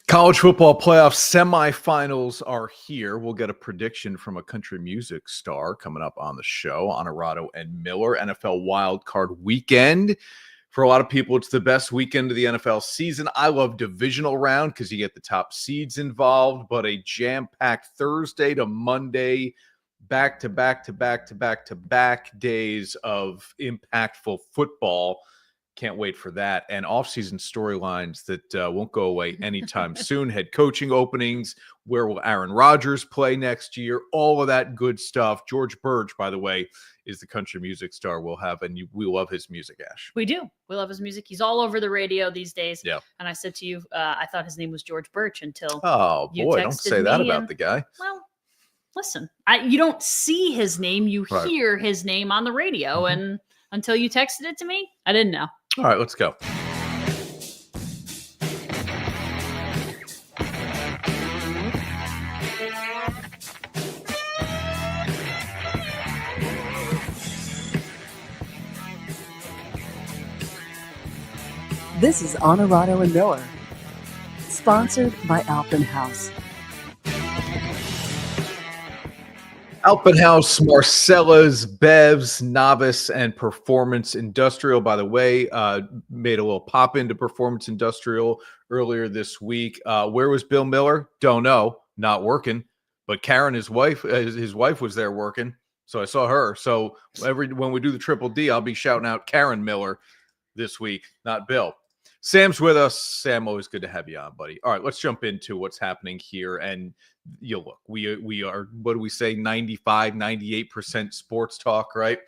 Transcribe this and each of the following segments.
College football playoff semifinals are here. We'll get a prediction from a country music star coming up on the show, Onorato and Miller. NFL wildcard weekend. For a lot of people, it's the best weekend of the NFL season. I love divisional round because you get the top seeds involved, but a jam-packed Thursday to Monday, back-to-back days of impactful football. Can't wait for that. And off-season storylines that won't go away anytime soon. Head coaching openings. Where will Aaron Rodgers play next year? All of that good stuff. George Birge, by the way, is the country music star we'll have. And we love his music, Ash. We do. We love his music. He's all over the radio these days. Yeah. And I said to you, I thought his name was George Birge until you boy, don't say that about the guy. Well, listen, you don't see his name. You hear his name on the radio. Mm-hmm. And until you texted it to me, I didn't know. All right, let's go. This is Onorato and Miller, sponsored by Alpenhaus. Alpenhaus, Marcella's, Bev's, Novice, and Performance Industrial. By the way, made a little pop into Performance Industrial earlier this week. Where was Bill Miller? Don't know. Not working. But Karen, his wife was there working. So I saw her. So when we do the Triple D, I'll be shouting out Karen Miller this week, not Bill. Sam's with us. Sam, always good to have you on, buddy. All right, let's jump into what's happening here. And look, we are, what do we say, 95, 98% sports talk, right?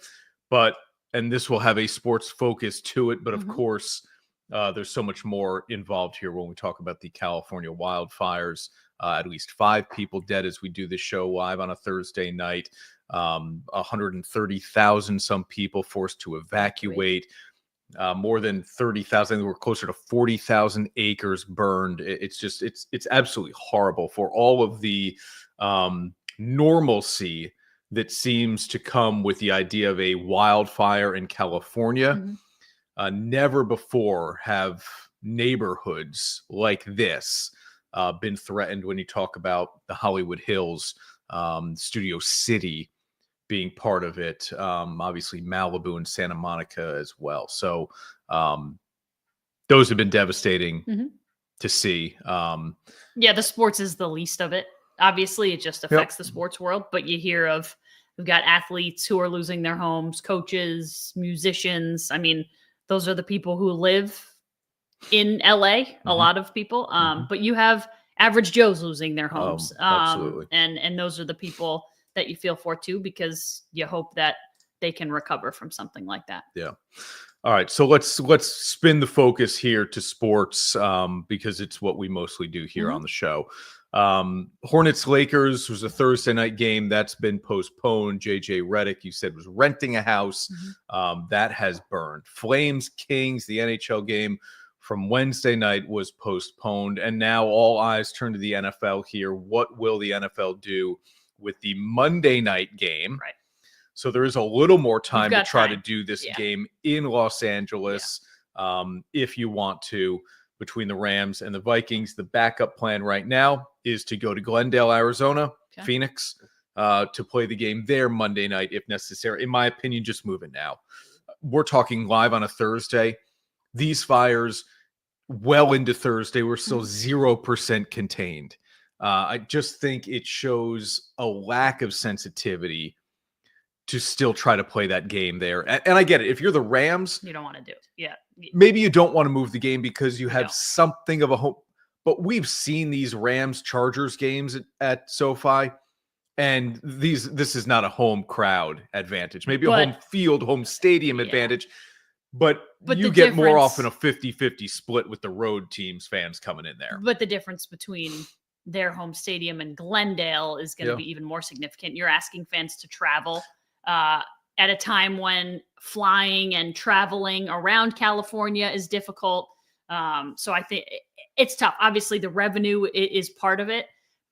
And this will have a sports focus to it. But of course, there's so much more involved here when we talk about the California wildfires. At least 5 people dead as we do this show live on a Thursday night. 130,000 some people forced to evacuate. More than 30,000. We're closer to 40,000 acres burned. It's absolutely horrible for all of the normalcy that seems to come with the idea of a wildfire in California. Never before have neighborhoods like this been threatened when you talk about the Hollywood Hills, Studio City being part of it, obviously Malibu and Santa Monica as well. So those have been devastating to see. Yeah, the sports is the least of it. Obviously, it just affects the sports world, but you hear of, we've got athletes who are losing their homes, coaches, musicians. I mean, those are the people who live in LA, a lot of people. But you have average Joes losing their homes. Absolutely. And those are the people that you feel for too, because you hope that they can recover from something like that. Yeah. All right. So let's spin the focus here to sports because it's what we mostly do here on the show. Hornets Lakers was a Thursday night game that's been postponed. JJ Redick, you said, was renting a house. That has burned. Flames Kings, the NHL game from Wednesday night, was postponed. And now all eyes turn to the NFL here. What will the NFL do with the Monday night game? Right. So there is a little more time to try to do this game in Los Angeles if you want to, between the Rams and the Vikings. The backup plan right now is to go to Glendale, Arizona, Phoenix, to play the game there Monday night if necessary. In my opinion, just move it now. We're talking live on a Thursday. These fires well into Thursday were still 0% contained. I just think it shows a lack of sensitivity to still try to play that game there. And I get it. If you're the Rams, you don't want to do it. Yeah. Maybe you don't want to move the game because you have something of a hope. But we've seen these Rams-Chargers games at SoFi, and this is not a home crowd advantage. Maybe a home field, home stadium advantage. But you get more often a 50-50 split with the road teams, fans coming in there. But the difference between their home stadium and Glendale is going to be even more significant. You're asking fans to travel at a time when flying and traveling around California is difficult. So I think it's tough. Obviously, the revenue is part of it,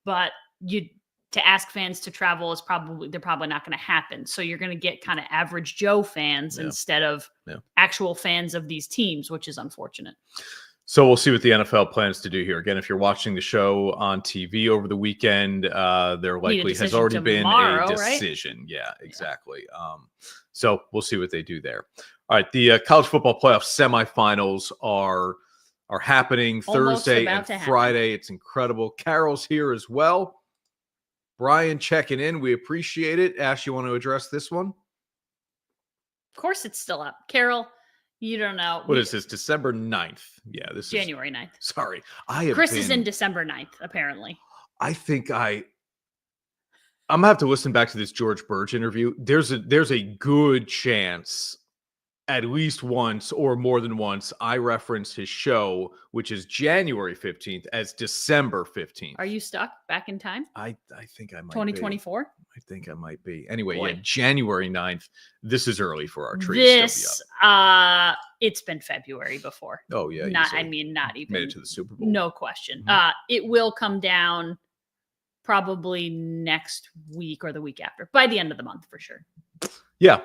but to ask fans to travel is they're probably not going to happen. So you're going to get kind of average Joe fans instead of actual fans of these teams, which is unfortunate. So we'll see what the NFL plans to do here. Again, if you're watching the show on TV over the weekend, there likely has already been a decision. Right? Yeah, exactly. Yeah. So we'll see what they do there. All right, the college football playoff semifinals are happening Thursday and Friday. It's incredible. Carol's here as well. Brian checking in. We appreciate it. Ash, you want to address this one? Of course it's still up. Carol, you don't know. What is this? December 9th. Yeah, this January 9th. Sorry. Chris is in December 9th, apparently. I think I'm going to have to listen back to this George Birge interview. There's a good chance at least once or more than once I referenced his show, which is January 15th, as December 15th. Are you stuck back in time? I think I might 2024? I think I might be. Anyway, yeah, January 9th. This is early for our trees. It's been February before. Oh, yeah. Not even. Made it to the Super Bowl. No question. Mm-hmm. It will come down probably next week or the week after, by the end of the month for sure. Yeah,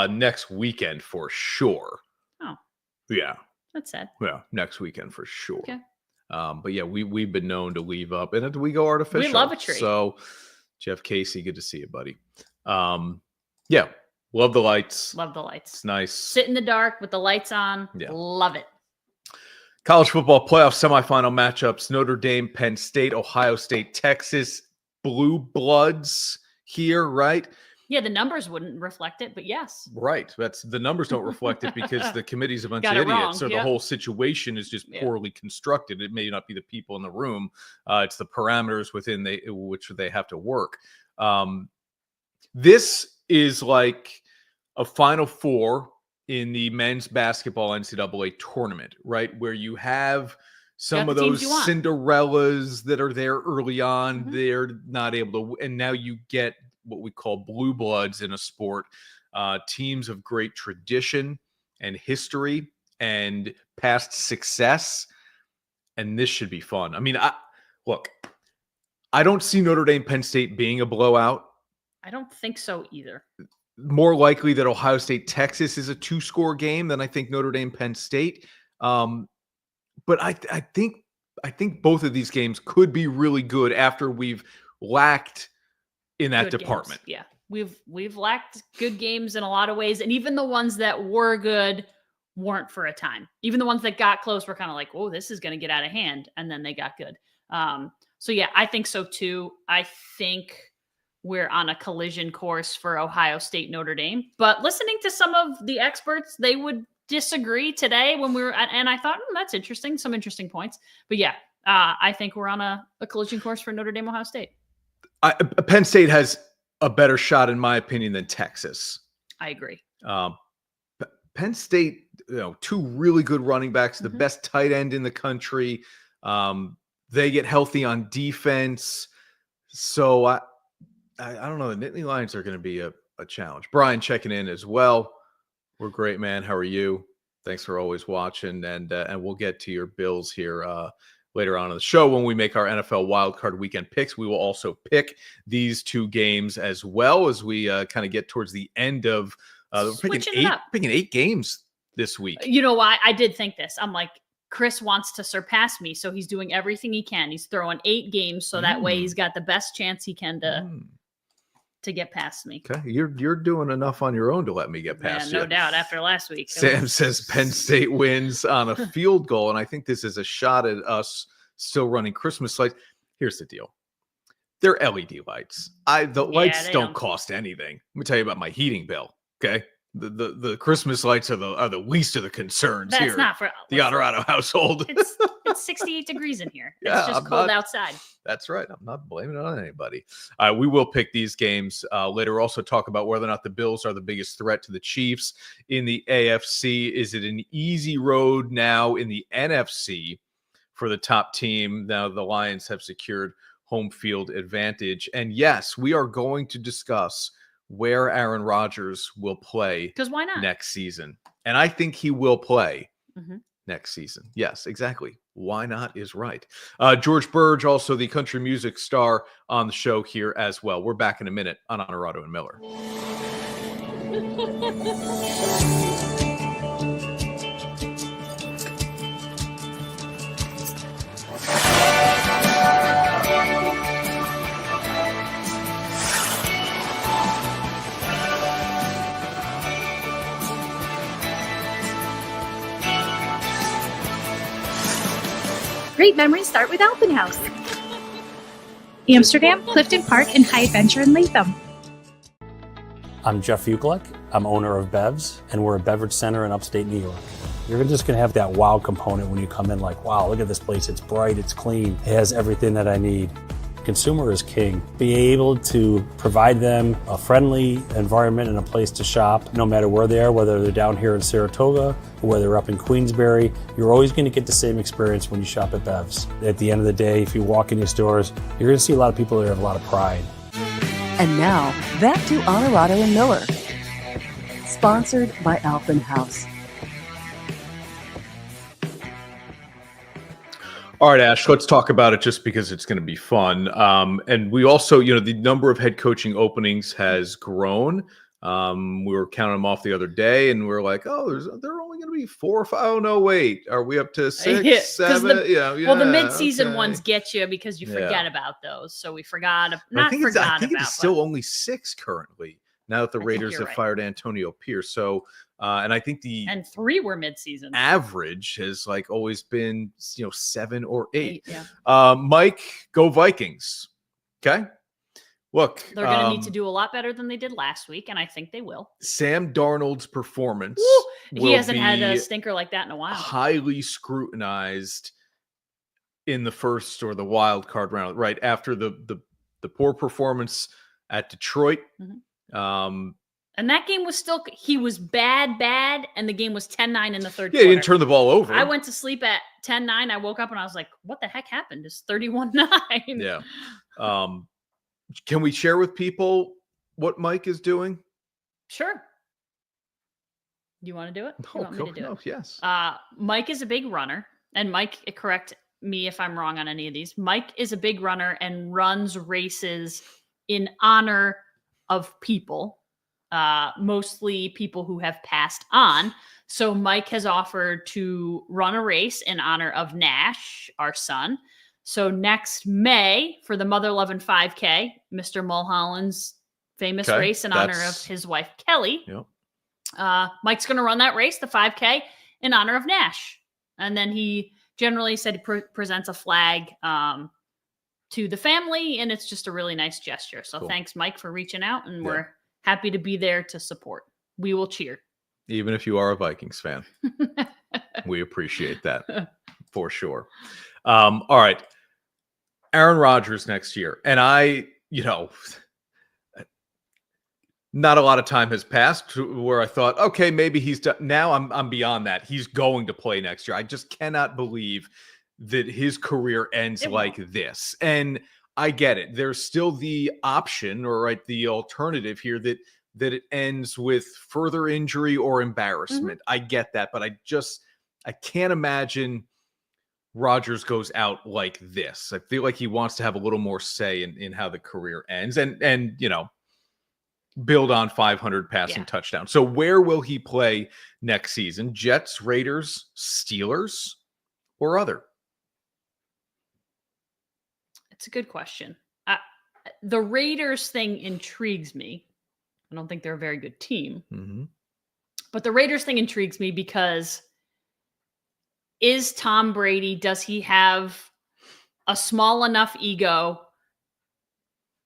next weekend for sure. Oh, yeah, that's sad. Yeah, next weekend for sure. Okay. But yeah, we've been known to leave up, and we go artificial. We love a tree. So, Jeff Casey, good to see you, buddy. Yeah, love the lights. Love the lights. It's nice. Sit in the dark with the lights on. Yeah. Love it. College football playoff semifinal matchups: Notre Dame, Penn State, Ohio State, Texas. Blue Bloods here, right? Yeah, the numbers wouldn't reflect it, but yes. Right. The numbers don't reflect it because the committee's a bunch of idiots. So the whole situation is just poorly constructed. It may not be the people in the room. It's the parameters within which they have to work. This is like a Final Four in the men's basketball NCAA tournament, right? Where you have some of those Cinderellas that are there early on. Mm-hmm. They're not able to, and now you get what we call blue bloods in a sport, teams of great tradition and history and past success. And this should be fun. I mean, I don't see Notre Dame, Penn State being a blowout. I don't think so either. More likely that Ohio State, Texas is a 2-score game than I think Notre Dame, Penn State. But I think both of these games could be really good after we've lacked in that good department. Games. Yeah. We've lacked good games in a lot of ways. And even the ones that were good weren't for a time. Even the ones that got close were kind of like, oh, this is going to get out of hand. And then they got good. So yeah, I think so too. I think we're on a collision course for Ohio State, Notre Dame, but listening to some of the experts, they would disagree today when we were and I thought, that's interesting. Some interesting points, but yeah, I think we're on a collision course for Notre Dame, Ohio State. Penn State has a better shot, in my opinion, than Texas. I agree. Penn State, two really good running backs, the best tight end in the country. They get healthy on defense. So I don't know. The Nittany Lions are going to be a challenge. Brian checking in as well. We're great, man. How are you? Thanks for always watching. And we'll get to your Bills here later on in the show when we make our NFL wildcard weekend picks. We will also pick these two games as well as we kind of get towards the end of picking 8 games this week. You know why? I did think this. I'm like, Chris wants to surpass me, so he's doing everything he can. He's throwing 8 games, so that way he's got the best chance he can to get past me. Okay, you're doing enough on your own to let me get past you. No doubt. After last week, Sam says Penn State wins on a field goal, and I think this is a shot at us still running Christmas lights. Here's the deal: they're LED lights. The lights don't cost anything. Let me tell you about my heating bill. Okay. The Christmas lights are the least of the concerns. That's here. Not for the Onorato household. It's 68 degrees in here. It's just cold outside. That's right. I'm not blaming it on anybody. We will pick these games later. Also talk about whether or not the Bills are the biggest threat to the Chiefs in the AFC. Is it an easy road now in the NFC for the top team? Now the Lions have secured home field advantage. And yes, we are going to discuss where Aaron Rodgers will play. Because why not? Next season. And I think he will play next season. Yes, exactly. Why not is right. George Birge, also the country music star, on the show here as well. We're back in a minute on Onorato and Miller. Great memories start with Alpenhaus. Amsterdam, Clifton Park, and High Adventure in Latham. I'm Jeff Ukelek. I'm owner of Bev's, and we're a beverage center in upstate New York. You're just going to have that wow component when you come in, like, wow, look at this place. It's bright, it's clean, it has everything that I need. Consumer is king. Be able to provide them a friendly environment and a place to shop, no matter where they are, whether they're down here in Saratoga or whether they're up in Queensbury. You're always going to get the same experience when you shop at Bev's. At the end of the day, if you walk in these stores, you're going to see a lot of people that have a lot of pride. And now, back to Onorato and Miller. Sponsored by Alpenhaus. All right, Ash, let's talk about it just because it's going to be fun. And we also, the number of head coaching openings has grown. We were counting them off the other day, and we are like, there are only going to be 4 or 5. Oh, no, wait. Are we up to 6, 7? Well, the mid-season ones get you because you forget about those. So we forgot. I think it's still only 6 currently, now that the Raiders have fired Antonio Pierce. So, and I think and 3 were mid-season. Average has always been 7 or 8. Yeah. Mike, go Vikings. Okay. Look, they're going to need to do a lot better than they did last week, and I think they will. Sam Darnold's performance. He hasn't had a stinker like that in a while. Highly scrutinized in the first or the wild card round, right after the poor performance at Detroit. Mm-hmm. And that game was he was bad, and the game was 10-9 in the third quarter. He didn't turn the ball over. I went to sleep at 10-9. I woke up and I was like, what the heck happened? It's 31-9. Yeah. Can we share with people what Mike is doing? Sure. You want to do it? You want me to do it? Yes. Mike is a big runner. And Mike, correct me if I'm wrong on any of these. Mike is a big runner and runs races in honor of people. Mostly people who have passed on. So Mike has offered to run a race in honor of Nash, our son. So next May for the Mother Lovin' 5K, Mr. Mulholland's famous race in honor of his wife, Kelly. Yep. Mike's going to run that race, the 5K, in honor of Nash. And then he generally said he presents a flag to the family, and it's just a really nice gesture. So Thanks, Mike, for reaching out, and we're happy to be there to support. We will cheer. Even if you are a Vikings fan. We appreciate that for sure. All right. Aaron Rodgers next year. And not a lot of time has passed where I thought, okay, maybe he's done. Now I'm beyond that. He's going to play next year. I just cannot believe that his career ends like this. And I get it. There's still the option or the alternative here that it ends with further injury or embarrassment. Mm-hmm. I get that, but I can't imagine Rodgers goes out like this. I feel like he wants to have a little more say in how the career ends and build on 500 passing touchdowns. So where will he play next season? Jets, Raiders, Steelers, or other? It's a good question. The Raiders thing intrigues me. I don't think they're a very good team. Mm-hmm. But the Raiders thing intrigues me because is Tom Brady, does he have a small enough ego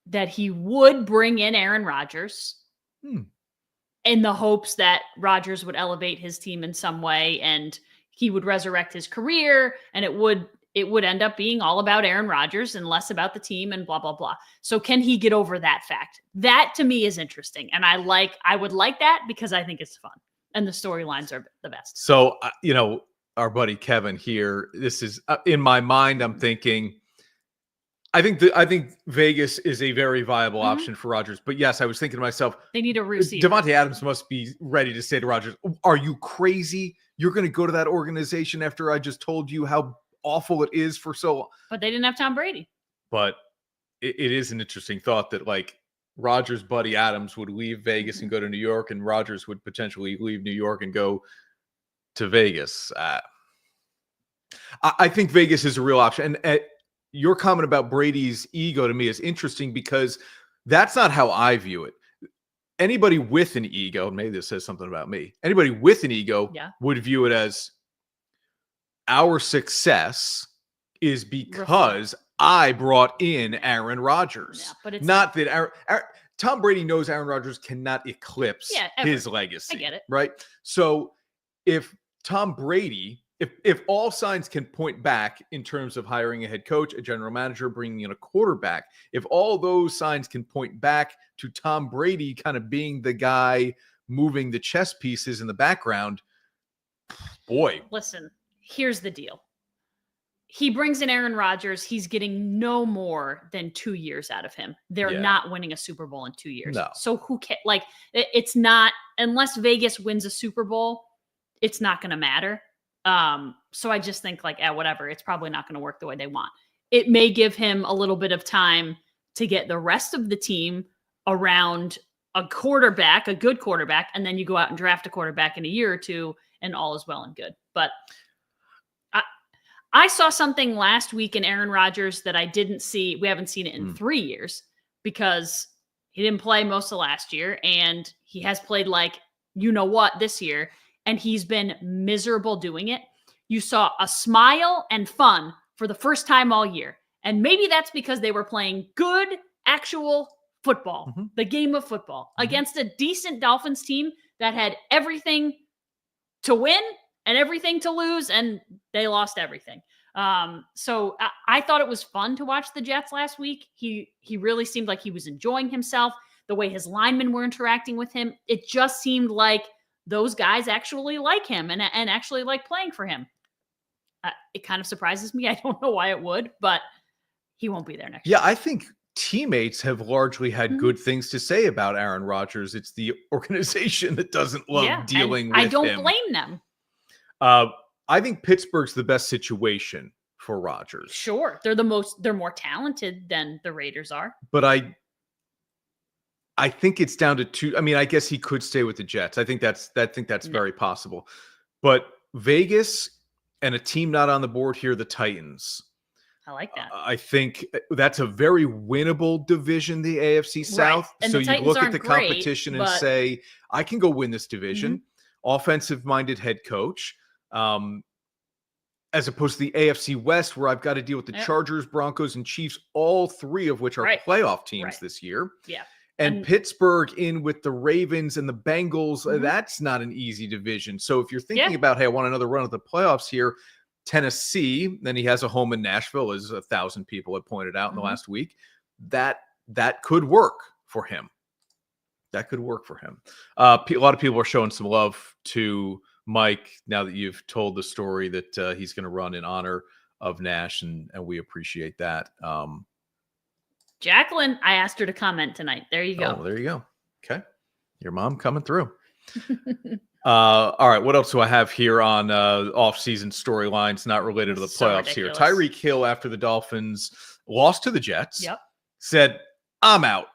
that he would bring in Aaron Rodgers in the hopes that Rodgers would elevate his team in some way and he would resurrect his career, and it would end up being all about Aaron Rodgers and less about the team and blah, blah, blah. So can he get over that fact? That to me is interesting. And I would like that because I think it's fun and the storylines are the best. So, our buddy Kevin here, this is in my mind, I'm thinking, I think Vegas is a very viable option for Rodgers. But yes, I was thinking to myself, they need a receiver. Devontae Adams must be ready to say to Rodgers, are you crazy? You're going to go to that organization after I just told you how awful it is for so long. But they didn't have Tom Brady. But it is an interesting thought that Rodgers' buddy Adams would leave Vegas and go to New York, and Rodgers would potentially leave New York and go to Vegas. I think Vegas is a real option. And your comment about Brady's ego to me is interesting because that's not how I view it. Anybody with an ego, maybe this says something about me, anybody with an ego would view it as our success is because I brought in Aaron Rodgers. Yeah, but it's not that Tom Brady knows Aaron Rodgers cannot eclipse his legacy. I get it. Right? So if Tom Brady, if all signs can point back in terms of hiring a head coach, a general manager, bringing in a quarterback, if all those signs can point back to Tom Brady kind of being the guy moving the chess pieces in the background, boy. Listen, here's the deal. He brings in Aaron Rodgers. He's getting no more than 2 years out of him. They're not winning a Super Bowl in 2 years. No. So who cares? Like, it's not, unless Vegas wins a Super Bowl, it's not going to matter. So I just think like, whatever, it's probably not going to work the way they want. It may give him a little bit of time to get the rest of the team around a quarterback, a good quarterback, and then you go out and draft a quarterback in a year or two, and all is well and good. But I saw something last week in Aaron Rodgers that I didn't see. We haven't seen it in 3 years because he didn't play most of last year, and he has played like you know what this year, and he's been miserable doing it. You saw a smile and fun for the first time all year. And maybe that's because they were playing good, actual football, the game of football, against a decent Dolphins team that had everything to win and everything to lose, and they lost everything. So I thought it was fun to watch the Jets last week. He really seemed like he was enjoying himself. The way his linemen were interacting with him, it just seemed like those guys actually like him and actually like playing for him. It kind of surprises me. I don't know why it would, but he won't be there next year. Yeah, I think teammates have largely had good things to say about Aaron Rodgers. It's the organization that doesn't love dealing with him. I don't blame them. I think Pittsburgh's the best situation for Rodgers. Sure. They're more talented than the Raiders are. But I think it's down to two. I mean, I guess he could stay with the Jets. I think that's very possible. But Vegas and a team not on the board here, the Titans. I like that. I think that's a very winnable division, the AFC South. And so the you Titans look at aren't the great, competition and say, I can go win this division. Offensive-minded head coach. As opposed to the AFC West, where I've got to deal with the Chargers, Broncos, and Chiefs, all three of which are playoff teams this year. Yeah. And Pittsburgh in with the Ravens and the Bengals, that's not an easy division. So if you're thinking about, hey, I want another run at the playoffs here, Tennessee, then he has a home in Nashville, as 1,000 people have pointed out in the last week. That could work for him. That could work for him. A lot of people are showing some love to Mike now that you've told the story that he's going to run in honor of Nash, and we appreciate that. Jacqueline, I asked her to comment tonight. There you go. Oh, there you go. Okay. Your mom coming through. All right. What else do I have here on off-season storylines not related to the playoffs here? Tyreek Hill, after the Dolphins lost to the Jets, said, I'm out.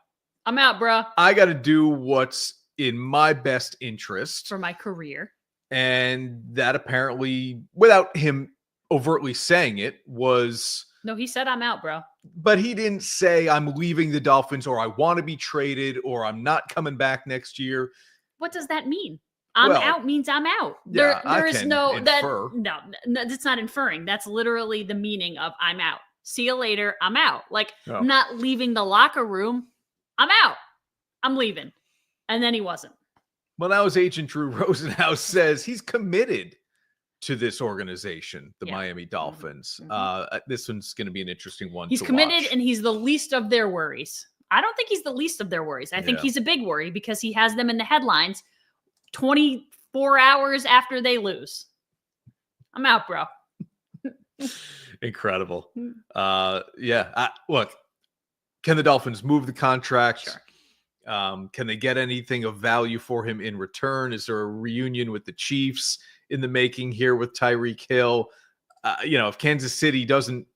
I'm out, bro. I got to do what's in my best interest. For my career. And that apparently, without him overtly saying it, was... No, he said, I'm out, bro. But he didn't say, I'm leaving the Dolphins, or I want to be traded, or I'm not coming back next year. What does that mean? I'm out means I'm out. Yeah, there is no infer. No, that's not inferring. That's literally the meaning of I'm out. See you later. I'm out. Like, I'm not leaving the locker room. I'm out. I'm leaving. And then he wasn't. Well, now his agent Drew Rosenhaus says he's committed to this organization, the Miami Dolphins. This one's going to be an interesting one. He's committed, and he's the least of their worries. I don't think he's the least of their worries. I think he's a big worry because he has them in the headlines 24 hours after they lose. I'm out, bro. Incredible. Look, can the Dolphins move the contract? Sure. Can they get anything of value for him in return? Is there a reunion with the Chiefs in the making here with Tyreek Hill? If Kansas City doesn't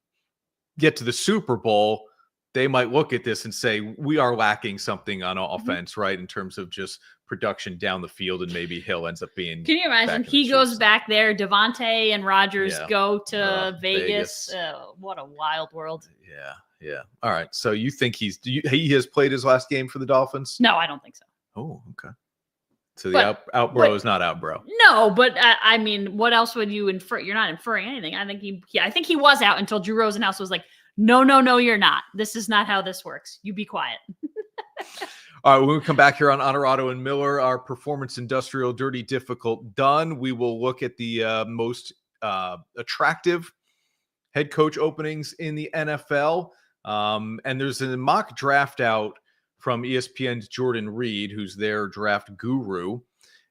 get to the Super Bowl, they might look at this and say, we are lacking something on offense, right? In terms of just production down the field, and maybe Hill ends up being. Can you imagine? He goes back there. Devontae and Rodgers go to Vegas. What a wild world. Yeah. All right. So you think he has played his last game for the Dolphins? No, I don't think so. Oh, okay. So the out bro is not out bro. No, but I mean, what else would you infer? You're not inferring anything. I think he was out until Drew Rosenhaus was like, no, you're not. This is not how this works. You be quiet. All right, when we come back here on Onorato and Miller, our performance industrial dirty difficult done. We will look at the most attractive head coach openings in the NFL. And there's a mock draft out from ESPN's Jordan Reed, who's their draft guru.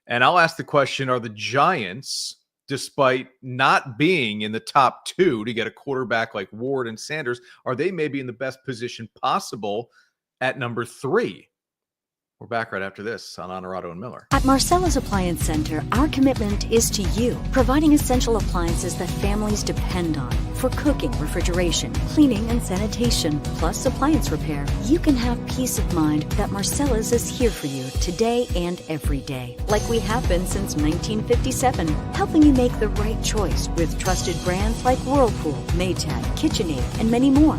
And I'll ask the question, are the Giants, despite not being in the top 2 to get a quarterback like Ward and Sanders, are they maybe in the best position possible at number 3? We're back right after this on Onorato and Miller. At Marcella's Appliance Center, our commitment is to you, providing essential appliances that families depend on for cooking, refrigeration, cleaning, and sanitation, plus appliance repair. You can have peace of mind that Marcella's is here for you today and every day, like we have been since 1957, helping you make the right choice with trusted brands like Whirlpool, Maytag, KitchenAid, and many more.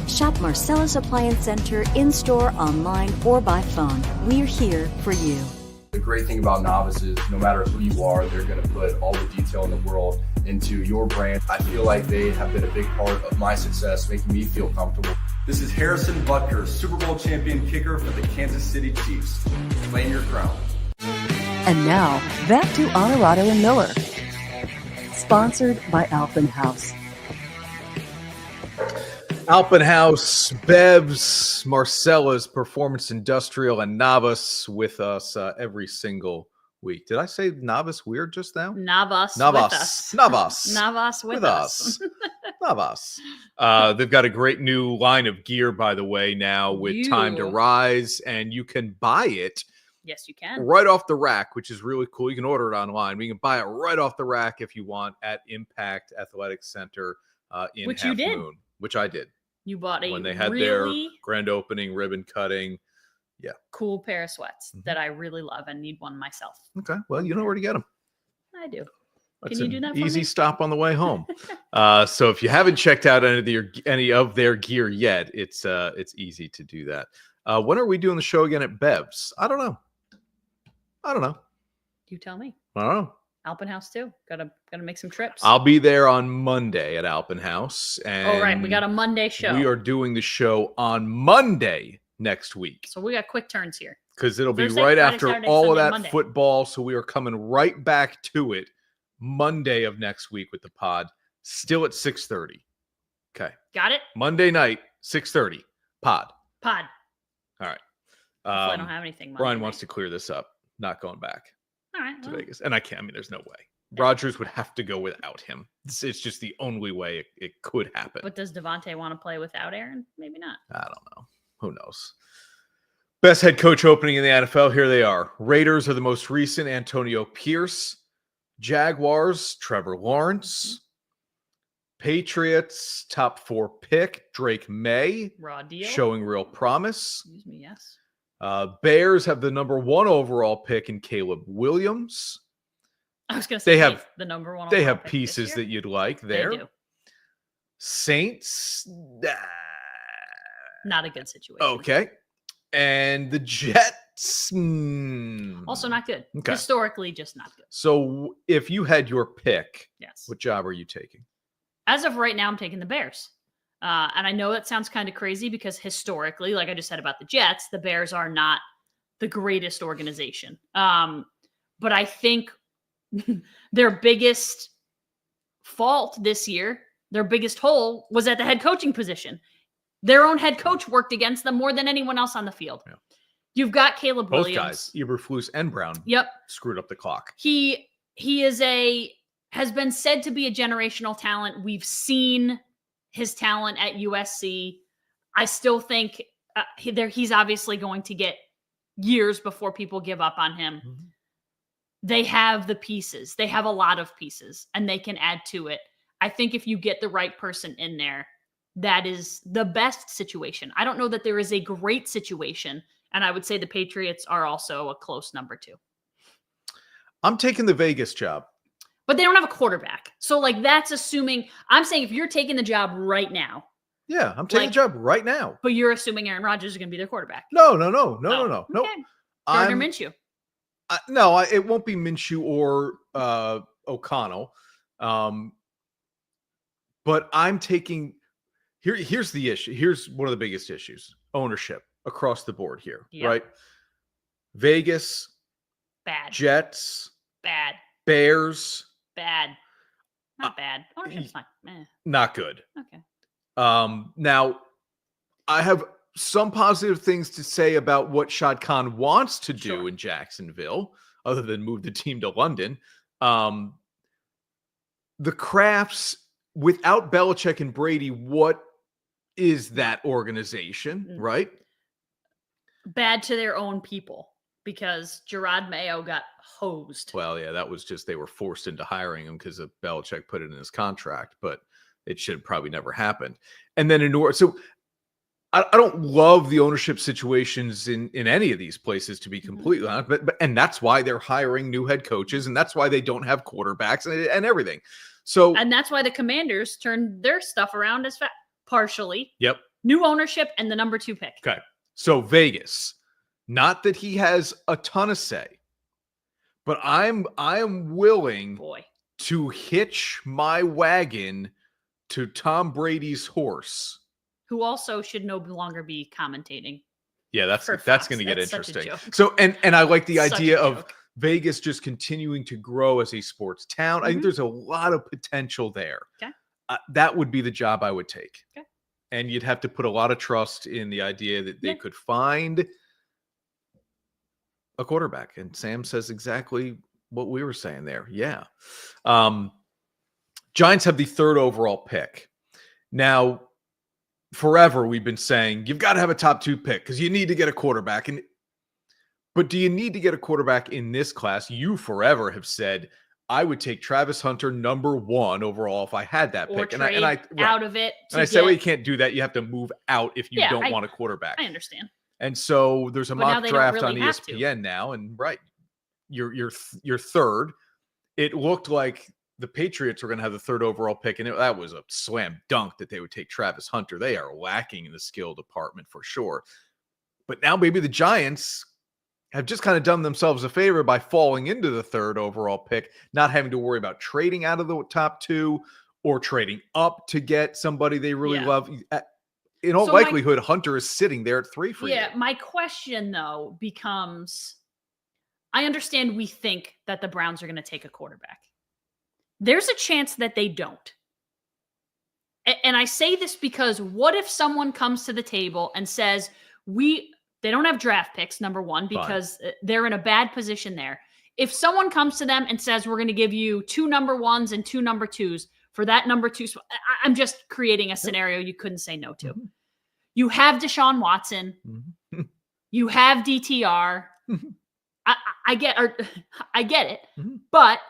Shop Marcella's Appliance Center in-store, online, or by phone. We're here for you. The great thing about Novice is no matter who you are, they're going to put all the detail in the world into your brand. I feel like they have been a big part of my success, making me feel comfortable. This is Harrison Butker, Super Bowl champion kicker for the Kansas City Chiefs. Claim your crown. And now, back to Onorato and Miller. Sponsored by Alpenhaus. Alpenhaus, Bevs, Marcella's Performance Industrial, and Novice with us every single week. Did I say Novice weird just now? Navas with us. Navas with us. Navas. They've got a great new line of gear, by the way, now with Time to Rise, and you can buy it. Yes, you can. Right off the rack, which is really cool. You can order it online. We can buy it right off the rack if you want at Impact Athletic Center in Which Half you did. Moon, which I did. You bought a when they had really their grand opening ribbon cutting. Yeah. cool pair of sweats that I really love and need one myself. Okay. Well, you know where to get them. I do. That's Can you do that for easy me? stop on the way home. So if you haven't checked out any of their gear yet, it's easy to do that. When are we doing the show again at Bev's? I don't know. You tell me. I don't know. Alpenhaus too. Gotta make some trips. I'll be there on Monday at Alpenhaus. And right. We got a Monday show. We are doing the show on Monday next week. So we got quick turns here. Because it'll be Thursday, right Friday, after Saturday, all of Sunday, that Monday. football. So we are coming right back to it Monday of next week with the pod. Still at 6:30. Okay. Got it? Monday night, 6:30. Pod. All right. I don't have anything. Monday Brian night. wants to clear this up. Not going back All right. to well, Vegas. And I can't. I mean, there's no way. Rodgers would have to go without him. It's just the only way it could happen. But does Devontae want to play without Aaron? Maybe not. I don't know. Who knows? Best head coach opening in the NFL. Here they are. Raiders are the most recent. Antonio Pierce. Jaguars, Trevor Lawrence. Patriots, top 4 pick, Drake May. Raw deal. Showing real promise. Excuse me, yes. Bears have the number 1 overall pick in Caleb Williams. I was going to say They have the number 1. They overall have pick this pieces year. that you'd like there. They do. Saints. Not a good situation. Okay. And the Jets. Also not good. Okay. Historically, just not good. So if you had your pick, Yes. what job are you taking? As of right now, I'm taking the Bears. And I know that sounds kind of crazy because historically, like I just said about the Jets, the Bears are not the greatest organization. But I think their biggest fault this year, their biggest hole was at the head coaching position. Their own head coach worked against them more than anyone else on the field. Yeah. You've got Caleb Both Williams. guys, Eberflus and Brown, Yep. screwed up the clock. He has been said to be a generational talent. We've seen his talent at USC. I still think he's obviously going to get years before people give up on him. Mm-hmm. They have the pieces. They have a lot of pieces, and they can add to it. I think if you get the right person in there, that is the best situation. I don't know that there is a great situation, and I would say the Patriots are also a close number 2. I'm taking the Vegas job. But they don't have a quarterback. So, like, that's assuming – I'm saying if you're taking the job right now. Yeah, I'm taking the job right now. But you're assuming Aaron Rodgers is going to be their quarterback. No. Okay. Gardner Minshew. No, it won't be Minshew or O'Connell. But I'm taking here's the issue. Here's one of the biggest issues. Ownership across the board here, right? Vegas, Bad. Jets, Bad. Bears, Bad. Not bad. Ownership's fine. not good. Okay. Now I have some positive things to say about what Shad Khan wants to do in Jacksonville, other than move the team to London. The Crafts, without Belichick and Brady, what is that organization, right? Bad to their own people because Gerard Mayo got hosed. Well, yeah, that was just they were forced into hiring him because Belichick put it in his contract, but it should probably never happened. And then so I don't love the ownership situations in any of these places, to be completely honest, but and that's why they're hiring new head coaches, and that's why they don't have quarterbacks and everything. So and that's why the Commanders turned their stuff around as partially. Yep. New ownership and the number 2 pick. Okay. So Vegas, not that he has a ton of say, but I am willing to hitch my wagon to Tom Brady's horse, who also should no longer be commentating. Yeah, that's going to get interesting. So, and I like the idea of Vegas just continuing to grow as a sports town. I think there's a lot of potential there. Okay. That would be the job I would take. Okay. And you'd have to put a lot of trust in the idea that they could find a quarterback. And Sam says exactly what we were saying there. Yeah. Giants have the 3rd overall pick. Now, forever we've been saying you've got to have a top 2 pick because you need to get a quarterback. But do you need to get a quarterback in this class? You forever have said I would take Travis Hunter number 1 overall if I had that or pick. Trade and I out of it. And I said, well, you can't do that. You have to move out if you don't want a quarterback. I understand. And so there's a mock draft on ESPN now, and you're 3rd. It looked like the Patriots were going to have the 3rd overall pick, and that was a slam dunk that they would take Travis Hunter. They are lacking in the skill department for sure. But now maybe the Giants have just kind of done themselves a favor by falling into the 3rd overall pick, not having to worry about trading out of the top 2 or trading up to get somebody they really love. In all likelihood, Hunter is sitting there at 3 for you. Yeah, my question, though, becomes, I understand we think that the Browns are going to take a quarterback. There's a chance that they don't. And I say this because what if someone comes to the table and says, they don't have draft picks, number 1, because they're in a bad position there. If someone comes to them and says, we're going to give you 2 number 1s and 2 number 2s for that number 2, I'm just creating a scenario you couldn't say no to. You have Deshaun Watson. You have DTR. I get it, but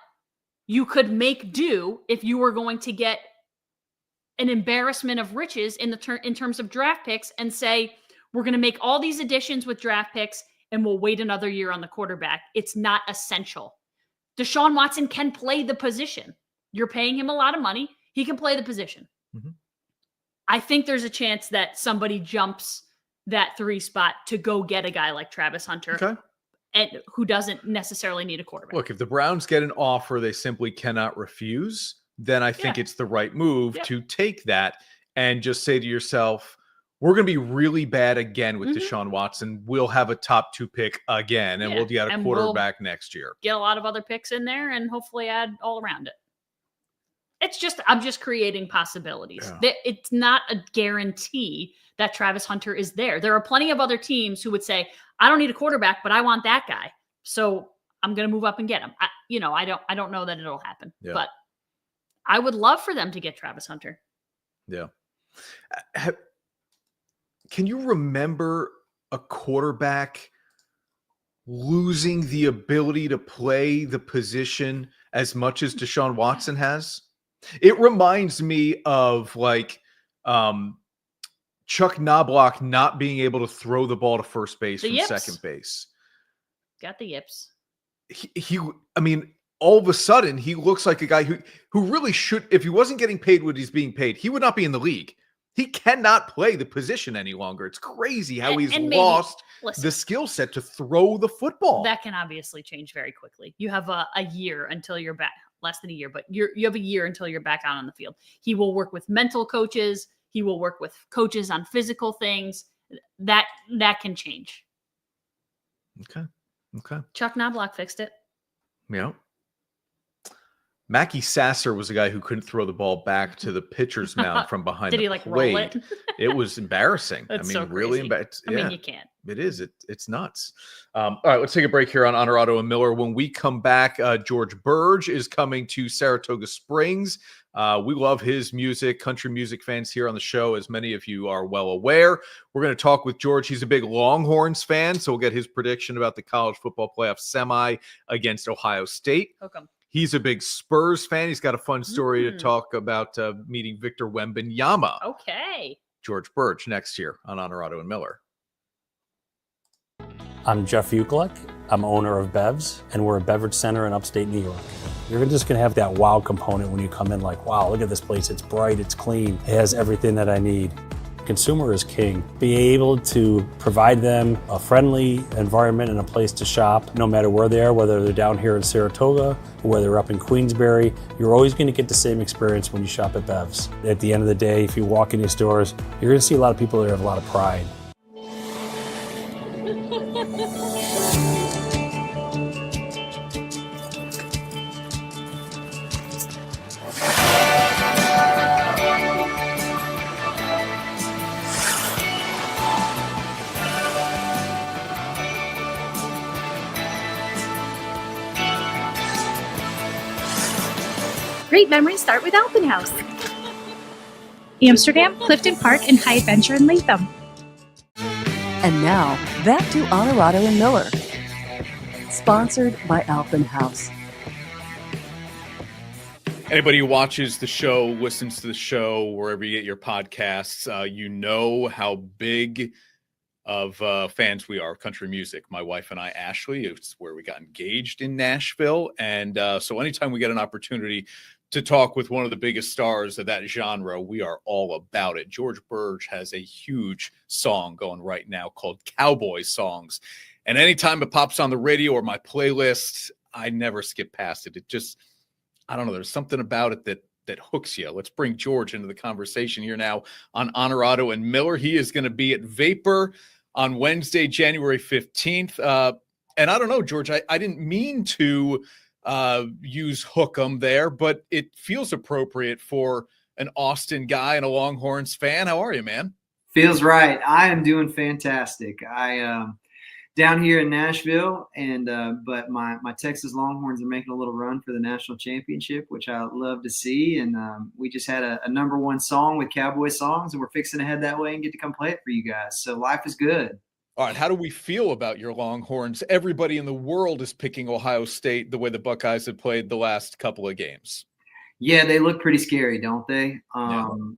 you could make do if you were going to get an embarrassment of riches in terms of draft picks and say, we're going to make all these additions with draft picks and we'll wait another year on the quarterback. It's not essential. Deshaun Watson can play the position. You're paying him a lot of money. He can play the position. I think there's a chance that somebody jumps that 3 spot to go get a guy like Travis Hunter and who doesn't necessarily need a quarterback. Look, if the Browns get an offer they simply cannot refuse, then I think it's the right move to take that and just say to yourself, we're going to be really bad again with Deshaun Watson. We'll have a top 2 pick again, and we'll get a quarterback next year. Get a lot of other picks in there and hopefully add all around it. I'm just creating possibilities. It's not a guarantee that Travis Hunter is there. There are plenty of other teams who would say, I don't need a quarterback, but I want that guy. So I'm going to move up and get him. I don't know that it'll happen, but I would love for them to get Travis Hunter. Yeah. Can you remember a quarterback losing the ability to play the position as much as Deshaun Watson has? It reminds me of Chuck Knobloch not being able to throw the ball to first base from second base. Got the yips. All of a sudden he looks like a guy who really should, if he wasn't getting paid what he's being paid, he would not be in the league. He cannot play the position any longer. It's crazy how he's and maybe, lost listen, the skill set to throw the football. That can obviously change very quickly. You have a year until you're back, less than a year, but you have a year until you're back out on the field. He will work with mental coaches. He will work with coaches on physical things. That can change. Okay. Chuck Knobloch fixed it. Yeah. Mackie Sasser was a guy who couldn't throw the ball back to the pitcher's mound from behind Did the he like plate. roll it? It was embarrassing. That's I mean, so really crazy. embarrassing. I mean, you can't. It is. It's nuts. All right, let's take a break here on Onorato and Miller. When we come back, George Birge is coming to Saratoga Springs. We love his music, country music fans here on the show, as many of you are well aware. We're going to talk with George. He's a big Longhorns fan, so we'll get his prediction about the college football playoff semi against Ohio State. Hook 'em. He's a big Spurs fan. He's got a fun story to talk about meeting Victor Wembanyama. Okay. George Birge next year on Onorato and Miller. I'm Jeff Ukelek. I'm owner of Bevs, and we're a beverage center in upstate New York. You're just going to have that wow component when you come in like, wow, look at this place. It's bright, it's clean, it has everything that I need. Consumer is king. Be able to provide them a friendly environment and a place to shop, no matter where they are, whether they're down here in Saratoga or whether they're up in Queensbury. You're always going to get the same experience when you shop at Bevs. At the end of the day, if you walk in these stores, you're going to see a lot of people that have a lot of pride. Great memories start with Alpen House. Amsterdam, Clifton Park, and High Adventure in Latham. And now, back to Onorato and Miller. Sponsored by Alpen House. Anybody who watches the show, listens to the show, wherever you get your podcasts, you know how big of fans we are of country music. My wife and I, Ashley, it's where we got engaged in Nashville. And so anytime we get an opportunity to talk with one of the biggest stars of that genre, we are all about it. George Birge has a huge song going right now called Cowboy Songs. And anytime it pops on the radio or my playlist, I never skip past it. It just, I don't know, there's something about it that hooks you. Let's bring George into the conversation here now on Onorato and Miller. He is going to be at Vapor on Wednesday, January 15th. And I don't know, George, I didn't mean to use hook 'em there, but it feels appropriate for an Austin guy and a Longhorns fan. How are you, man? Feels right. I am doing fantastic. I down here in Nashville, and but my Texas Longhorns are making a little run for the national championship, which I love to see. And we just had a #1 song with Cowboy Songs, and we're fixing to head that way and get to come play it for you guys. So life is good. All right, how do we feel about your Longhorns? Everybody in the world is picking Ohio State the way the Buckeyes have played the last couple of games. Yeah, they look pretty scary, don't they?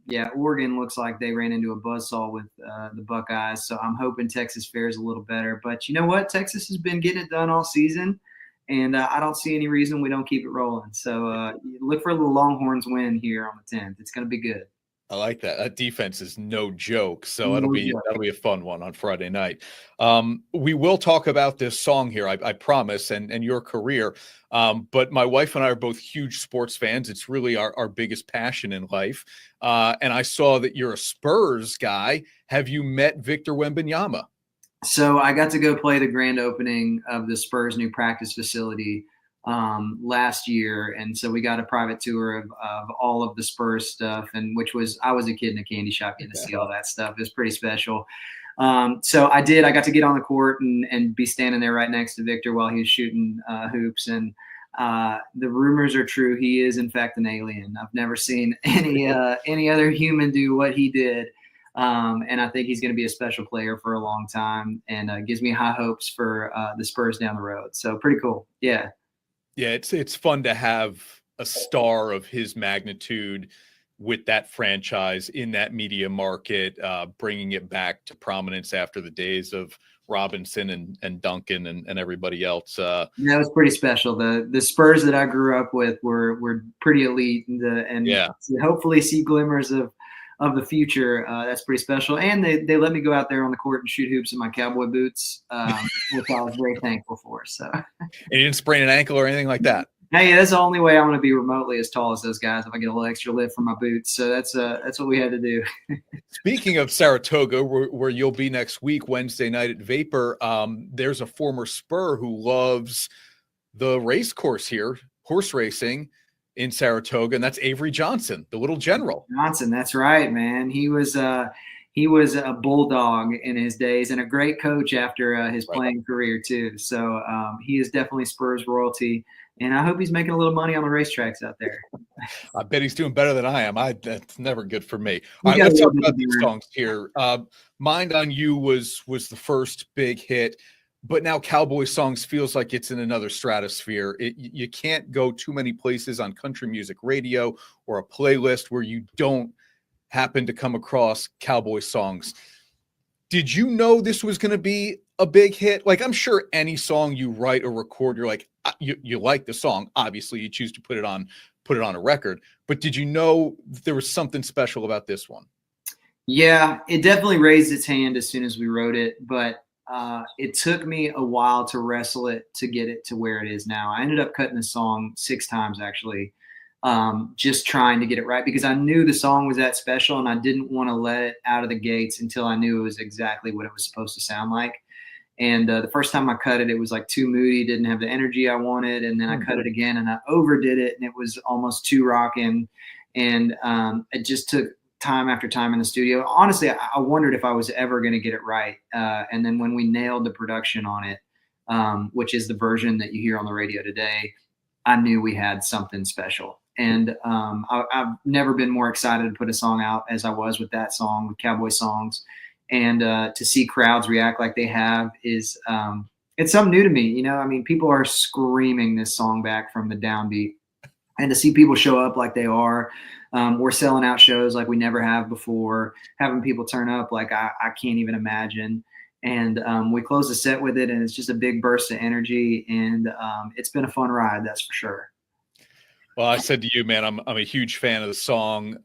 Yeah, Oregon looks like they ran into a buzzsaw with the Buckeyes, so I'm hoping Texas fares a little better. But you know what? Texas has been getting it done all season, and I don't see any reason we don't keep it rolling. So look for the Longhorns win here on the 10th. It's going to be good. I like that. That defense is no joke. So that'll be a fun one on Friday night. We will talk about this song here, I promise, and your career. But my wife and I are both huge sports fans. It's really our biggest passion in life. And I saw that you're a Spurs guy. Have you met Victor Wembanyama? So I got to go play the grand opening of the Spurs new practice facility last year, and so we got a private tour of all of the Spurs stuff, and I was a kid in a candy shop getting to see all that stuff. It was pretty special. So I got to get on the court and be standing there right next to Victor while he was shooting hoops, and the rumors are true. He is in fact an alien. I've never seen any other human do what he did. And I think he's going to be a special player for a long time, and gives me high hopes for the Spurs down the road. So pretty cool. Yeah. Yeah, it's fun to have a star of his magnitude with that franchise in that media market, bringing it back to prominence after the days of Robinson and Duncan and everybody else. That was pretty special. The Spurs that I grew up with were pretty elite, and hopefully see glimmers of of the future. That's pretty special. And they let me go out there on the court and shoot hoops in my cowboy boots, which I was very thankful for. So, And you didn't sprain an ankle or anything like that? Hey, that's the only way I'm going to be remotely as tall as those guys, if I get a little extra lift from my boots. So that's what we had to do. Speaking of Saratoga, where you'll be next week, Wednesday night at Vapor, there's a former Spur who loves the race course here, horse racing in Saratoga, and that's Avery Johnson, the little general. Johnson, that's right, man. He was a bulldog in his days and a great coach after his playing career too. So he is definitely Spurs royalty. And I hope he's making a little money on the racetracks out there. I bet he's doing better than I am. That's never good for me. All right, let's talk about these songs here. Mind on You was the first big hit, but now Cowboy Songs feels like it's in another stratosphere. You can't go too many places on country music radio or a playlist where you don't happen to come across Cowboy Songs. Did you know this was going to be a big hit? Like, I'm sure any song you write or record, you're like, you like the song. Obviously, you choose to put it on a record. But did you know there was something special about this one? Yeah, it definitely raised its hand as soon as we wrote it. But it took me a while to wrestle it to get it to where it is now. I ended up cutting the song 6 times, actually, just trying to get it right, because I knew the song was that special and I didn't want to let it out of the gates until I knew it was exactly what it was supposed to sound like. And the first time I cut it, it was like too moody, didn't have the energy I wanted. And then I cut it again and I overdid it, and it was almost too rocking. And it just took time after time in the studio. Honestly, I wondered if I was ever going to get it right. And then when we nailed the production on it, which is the version that you hear on the radio today, I knew we had something special. And I've never been more excited to put a song out as I was with that song, with Cowboy Songs. And to see crowds react like they have is it's something new to me. You know, I mean, people are screaming this song back from the downbeat, and to see people show up like they are. We're selling out shows like we never have before, having people turn up like I can't even imagine. And we close the set with it, and it's just a big burst of energy. And it's been a fun ride, that's for sure. Well, I said to you, man, I'm a huge fan of the song.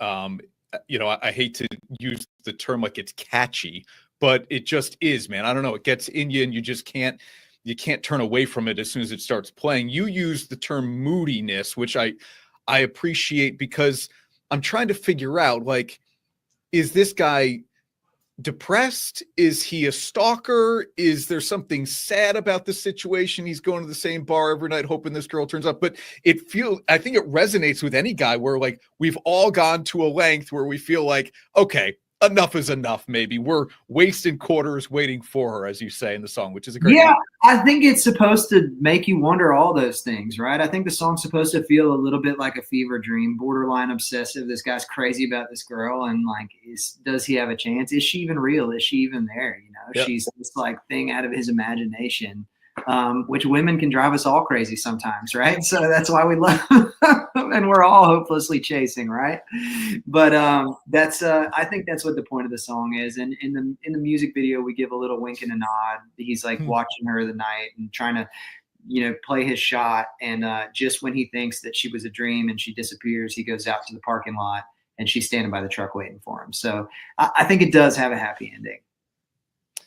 You know, I hate to use the term like it's catchy, but it just is, man. I don't know. It gets in you and you just can't turn away from it as soon as it starts playing. You use the term moodiness, which I appreciate, because I'm trying to figure out, like, is this guy depressed? Is he a stalker? Is there something sad about the situation? He's going to the same bar every night hoping this girl turns up. But I think it resonates with any guy where, like, we've all gone to a length where we feel like, okay, enough is enough. Maybe we're wasting quarters waiting for her, as you say in the song, which is a great Yeah, name. I think it's supposed to make you wonder all those things, right? I think the song's supposed to feel a little bit like a fever dream, borderline obsessive. This guy's crazy about this girl, and like, does he have a chance? Is she even real? Is she even there? You know, Yep. She's this like thing out of his imagination, which women can drive us all crazy sometimes, right? So that's why we love and we're all hopelessly chasing, right? But that's I think that's what the point of the song is. And in the music video, we give a little wink and a nod. He's like watching her the night and trying to, you know, play his shot. And just when he thinks that she was a dream and she disappears, he goes out to the parking lot and she's standing by the truck waiting for him. So I think it does have a happy ending.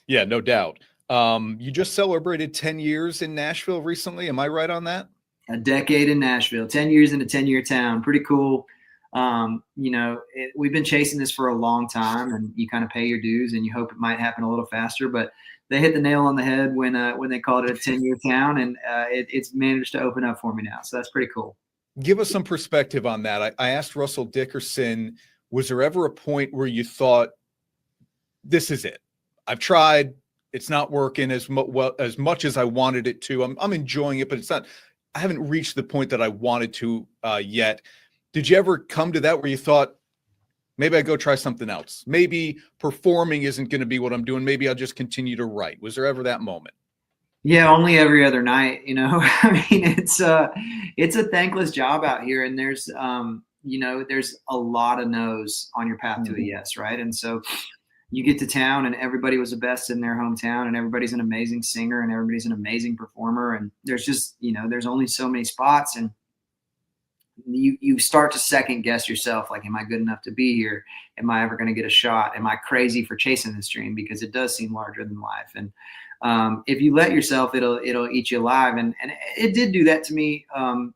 Yeah, no doubt. You just celebrated 10 years in Nashville recently. Am I right on that? A decade in Nashville, 10 years in a 10-year town. Pretty cool. You know, we've been chasing this for a long time, and you kind of pay your dues and you hope it might happen a little faster, but they hit the nail on the head when they called it a 10-year town, and it's managed to open up for me now. So that's pretty cool. Give us some perspective on that. I asked Russell Dickerson, was there ever a point where you thought, this is it? I've tried. It's not working as much as I wanted it to. I'm enjoying it, but it's not. I haven't reached the point that I wanted to yet. Did you ever come to that where you thought, maybe I go try something else? Maybe performing isn't going to be what I'm doing. Maybe I'll just continue to write. Was there ever that moment? Yeah, only every other night. You know, I mean, it's a thankless job out here, and there's you know, there's a lot of no's on your path to a yes, right? And so you get to town and everybody was the best in their hometown, and everybody's an amazing singer and everybody's an amazing performer. And there's just, you know, there's only so many spots. And you start to second guess yourself. Like, am I good enough to be here? Am I ever going to get a shot? Am I crazy for chasing this dream? Because it does seem larger than life. And if you let yourself, it'll eat you alive. And it did do that to me on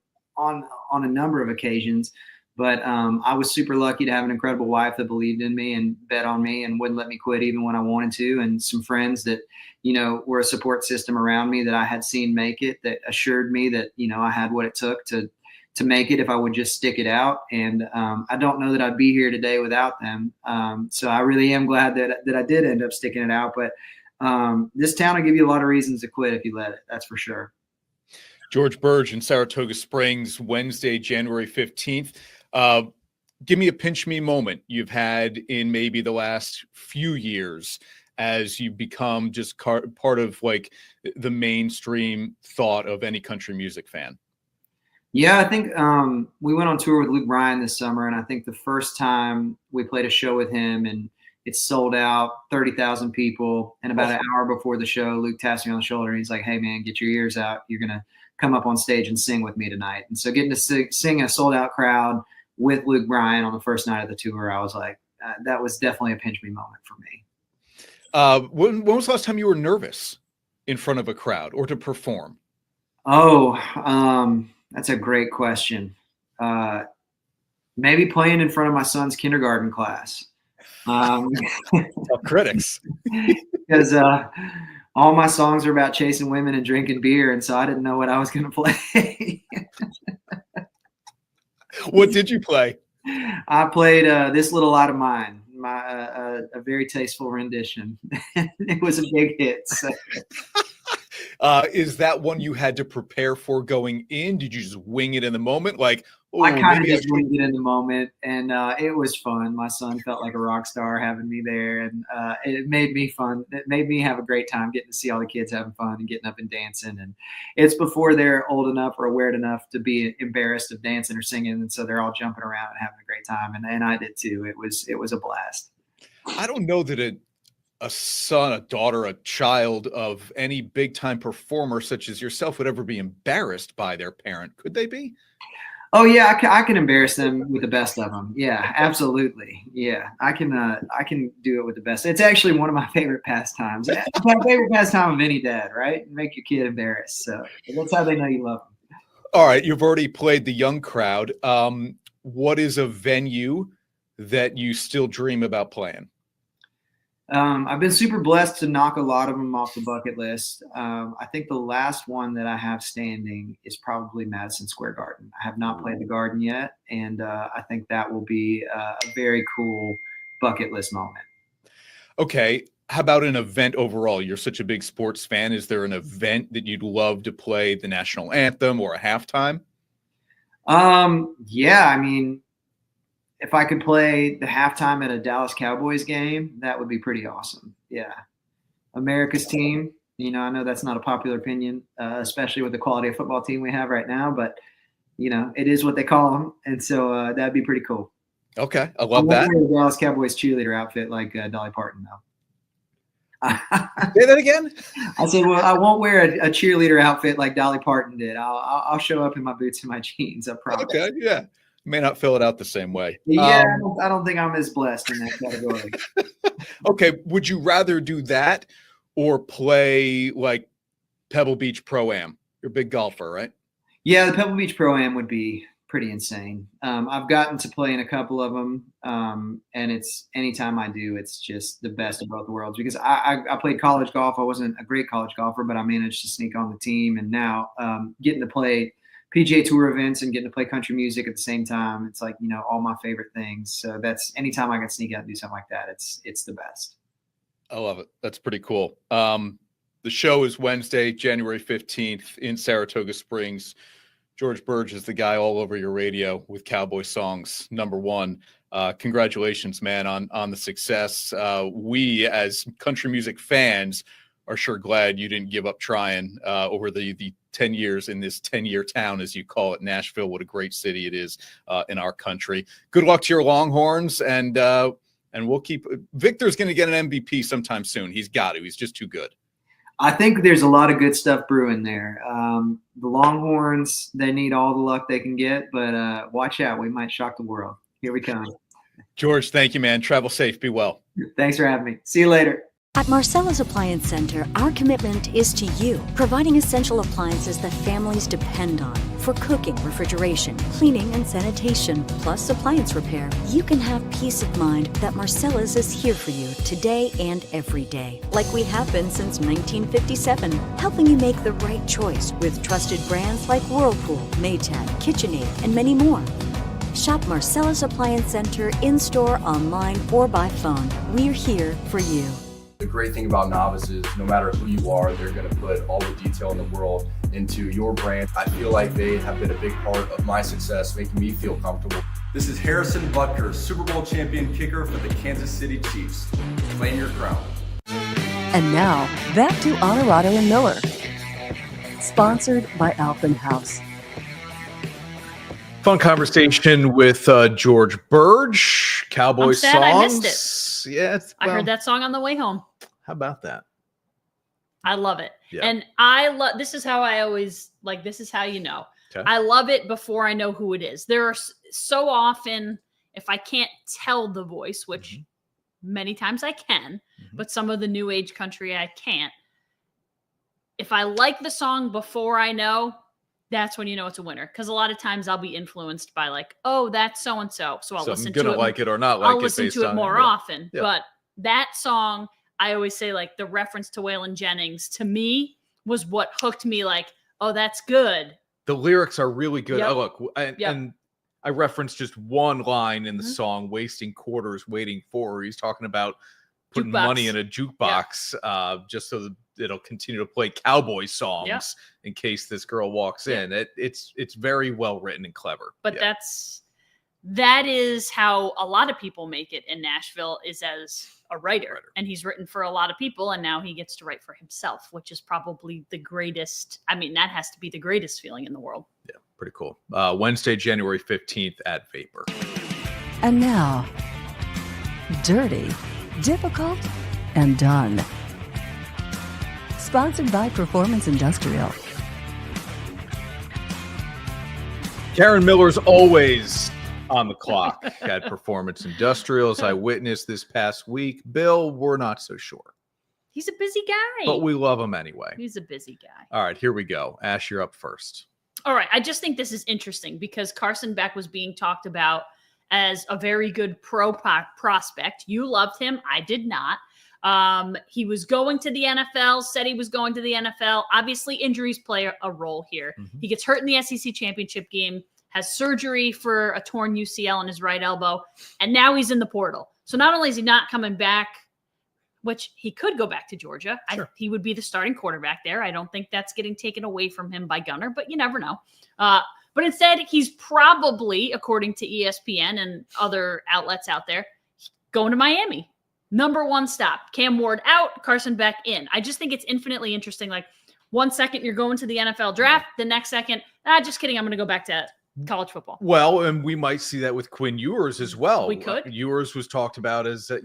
a number of occasions. But I was super lucky to have an incredible wife that believed in me and bet on me and wouldn't let me quit even when I wanted to. And some friends that, were a support system around me that I had seen make it, that assured me that, I had what it took to make it if I would just stick it out. And I don't know that I'd be here today without them. So I really am glad that I did end up sticking it out. But this town will give you a lot of reasons to quit if you let it. That's for sure. George Birge in Saratoga Springs, Wednesday, January 15th. Give me a pinch me moment you've had in maybe the last few years as you've become just part of like the mainstream thought of any country music fan. Yeah, I think we went on tour with Luke Bryan this summer, and I think the first time we played a show with him and it sold out, 30,000 people. And about an hour before the show, Luke taps me on the shoulder and he's like, "Hey man, get your ears out. You're going to come up on stage and sing with me tonight." And so getting to sing a sold out crowd with Luke Bryan on the first night of the tour, I was like, that was definitely a pinch me moment for me. When was the last time you were nervous in front of a crowd or to perform? That's a great question. Maybe playing in front of my son's kindergarten class. Critics. Because all my songs are about chasing women and drinking beer, and so I didn't know what I was going to play. What did you play? I played This Little Light of Mine, a very tasteful rendition. It was a big hit. So. Is that one you had to prepare for going in? Did you just wing it in the moment? Like, I kind of just winged it in the moment, and it was fun. My son felt like a rock star having me there, and it made me fun. It made me have a great time getting to see all the kids having fun and getting up and dancing. And it's before they're old enough or aware enough to be embarrassed of dancing or singing, and so they're all jumping around and having a great time. And I did too. It was a blast. I don't know that a son, a daughter, a child of any big time performer such as yourself would ever be embarrassed by their parent. Could they be? Oh yeah, I can embarrass them with the best of them. Yeah, absolutely. Yeah, I can do it with the best. It's actually one of my favorite pastimes. It's my favorite pastime of any dad, right? Make your kid embarrassed. So that's how they know you love them. All right, you've already played the young crowd. What is a venue that you still dream about playing? I've been super blessed to knock a lot of them off the bucket list. I think the last one that I have standing is probably Madison Square Garden. I have not played the Garden yet, and I think that will be a very cool bucket list moment. Okay. How about an event overall? You're such a big sports fan. Is there an event that you'd love to play the national anthem or a halftime? Yeah, I mean, if I could play the halftime at a Dallas Cowboys game, that would be pretty awesome. Yeah. America's team, I know that's not a popular opinion, especially with the quality of football team we have right now, but it is what they call them. And so that'd be pretty cool. Okay. I love that. The Dallas Cowboys cheerleader outfit like Dolly Parton though. Say that again? I said, well, I won't wear a cheerleader outfit like Dolly Parton did. I'll show up in my boots and my jeans, I promise. Okay. Yeah. May not fill it out the same way. Yeah, I don't think I'm as blessed in that category. Okay, would you rather do that or play like Pebble Beach Pro-Am? You're a big golfer, right? Yeah, the Pebble Beach Pro-Am would be pretty insane. I've gotten to play in a couple of them, and it's anytime I do, it's just the best of both worlds. Because I played college golf. I wasn't a great college golfer, but I managed to sneak on the team, and now getting to play PGA Tour events and getting to play country music at the same time. It's like, all my favorite things. So that's anytime I can sneak out and do something like that, it's the best. I love it. That's pretty cool. The show is Wednesday, January 15th in Saratoga Springs. George Birge is the guy all over your radio with Cowboy Songs, #1. Congratulations, man, on the success. We as country music fans are sure glad you didn't give up trying over the 10 years in this 10-year town, as you call it, Nashville. What a great city it is in our country. Good luck to your Longhorns, and we'll keep – Victor's going to get an MVP sometime soon. He's got to. He's just too good. I think there's a lot of good stuff brewing there. The Longhorns, they need all the luck they can get, but watch out. We might shock the world. Here we come. George, thank you, man. Travel safe. Be well. Thanks for having me. See you later. At Marcella's Appliance Center, our commitment is to you, providing essential appliances that families depend on for cooking, refrigeration, cleaning, and sanitation, plus appliance repair. You can have peace of mind that Marcella's is here for you today and every day, like we have been since 1957, helping you make the right choice with trusted brands like Whirlpool, Maytag, KitchenAid, and many more. Shop Marcella's Appliance Center in-store, online, or by phone. We're here for you. The great thing about Novice is no matter who you are, they're going to put all the detail in the world into your brand. I feel like they have been a big part of my success, making me feel comfortable. This is Harrison Butker, Super Bowl champion kicker for the Kansas City Chiefs. Claim your crown. And now, back to Onorato and Miller. Sponsored by Alpenhaus. Fun conversation with George Birge, Cowboy I'm sad Songs. I missed Yeah, I heard that song on the way home. How about that? I love it. Yeah. And I love, this is how I always, like, this is how you know. Okay. I love it before I know who it is. There are so often, if I can't tell the voice, which many times I can, but some of the new age country I can't. If I like the song before I know, that's when you know it's a winner. Because a lot of times I'll be influenced by like, oh, that's so-and-so. So I'll listen to it. I'm going to like it or not like it. I'll listen to it more often. Yeah. But that song, I always say like the reference to Waylon Jennings to me was what hooked me like, oh, that's good. The lyrics are really good. Yep. Oh, look, and I referenced just one line in the song, wasting quarters waiting for. He's talking about putting money in a jukebox just so that it'll continue to play Cowboy Songs in case this girl walks in. It's very well written and clever. But that is how a lot of people make it in Nashville, is as a writer. And he's written for a lot of people, and now he gets to write for himself, which is probably the greatest. I mean, that has to be the greatest feeling in the world. Yeah, pretty cool. Wednesday, January 15th at Vapor. And now, Dirty, Difficult, and Done. Sponsored by Performance Industrial. Karen Miller's always on the clock at Performance Industrial, as I witnessed this past week. Bill, we're not so sure. He's a busy guy. But we love him anyway. He's a busy guy. All right, here we go. Ash, you're up first. All right. I just think this is interesting because Carson Beck was being talked about as a very good prospect. You loved him. I did not. He was going to the NFL, said he was going to the NFL. Obviously, injuries play a role here. He gets hurt in the SEC championship game, has surgery for a torn UCL in his right elbow, and now he's in the portal. So not only is he not coming back, which he could go back to Georgia. Sure. He would be the starting quarterback there. I don't think that's getting taken away from him by Gunner, but you never know. But instead, he's probably, according to ESPN and other outlets out there, going to Miami. Number one stop. Cam Ward out, Carson Beck in. I just think it's infinitely interesting. Like, 1 second you're going to the NFL draft, the next second, just kidding, I'm going to go back to college football. Well, and we might see that with Quinn Ewers as well. We could. Ewers was talked about as a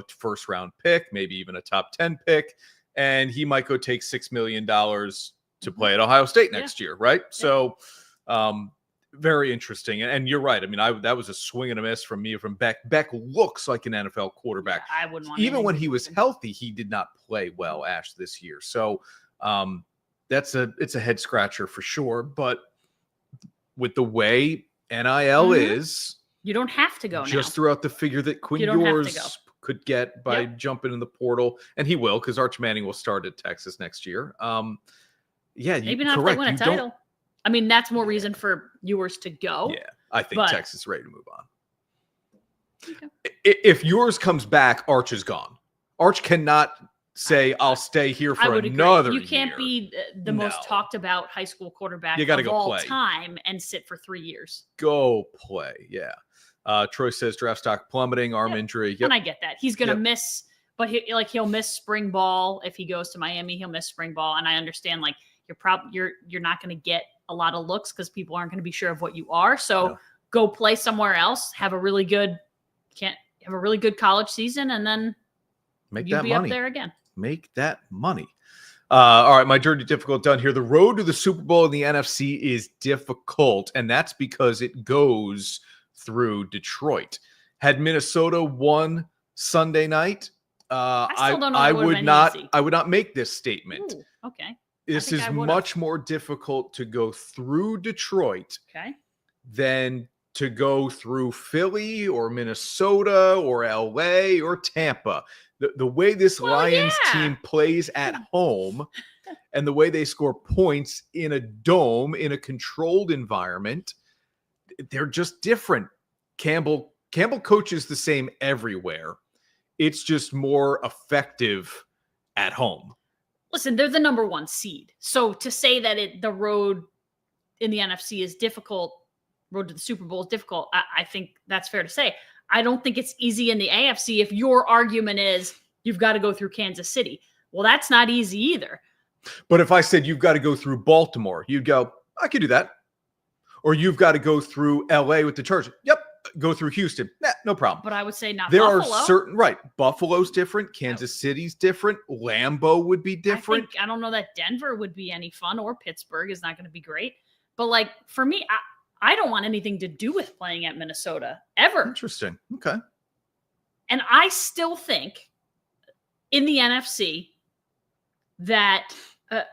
first round pick, maybe even a top 10 pick, and he might go take $6 million to play at Ohio State next year, right? Yeah. So, very interesting. And you're right. I mean, that was a swing and a miss from me from Beck. Beck looks like an NFL quarterback. Yeah, I wouldn't want even when he was healthy, he did not play well, Ash, this year. So, it's a head scratcher for sure. But with the way NIL is, you don't have to go just now. Throughout the figure that Quinn Ewers could get by jumping in the portal, and he will, because Arch Manning will start at Texas next year. Maybe not if they win a title. I mean, that's more reason for Ewers to go. Yeah, I think Texas is ready to move on. Okay. If Ewers comes back, Arch is gone. Arch cannot say, I'll stay here for another year. You can't be the most talked about high school quarterback of all time and sit for 3 years. Go play, yeah. Troy says draft stock plummeting, arm injury. Yep. And I get that. He's going to miss, but he'll miss spring ball. If he goes to Miami, he'll miss spring ball. And I understand, like, you're not going to get a lot of looks because people aren't going to be sure of what you are. So go play somewhere else, have a really good college season, and then make you'll that be money up there again. Make that money. All right, my dirty difficult done here. The road to the Super Bowl in the NFC is difficult, and that's because it goes through Detroit. Had Minnesota won Sunday night, I would not make this statement. Ooh, okay. This is much more difficult to go through Detroit than to go through Philly or Minnesota or LA or Tampa. The way this Lions team plays at home and the way they score points in a dome, in a controlled environment, they're just different. Campbell coaches the same everywhere. It's just more effective at home. Listen, they're the number 1 seed. So to say that the road in the NFC is difficult, road to the Super Bowl is difficult, I think that's fair to say. I don't think it's easy in the AFC if your argument is you've got to go through Kansas City. Well, that's not easy either. But if I said you've got to go through Baltimore, you'd go, I could do that. Or you've got to go through LA with the Chargers. Yep. Go through Houston. No problem. But I would say not there Buffalo. Are certain, right. Buffalo's different. Kansas City's different. Lambeau would be different. I don't know that Denver would be any fun, or Pittsburgh is not going to be great. But like for me, I don't want anything to do with playing at Minnesota ever. Interesting. Okay. And I still think in the NFC that,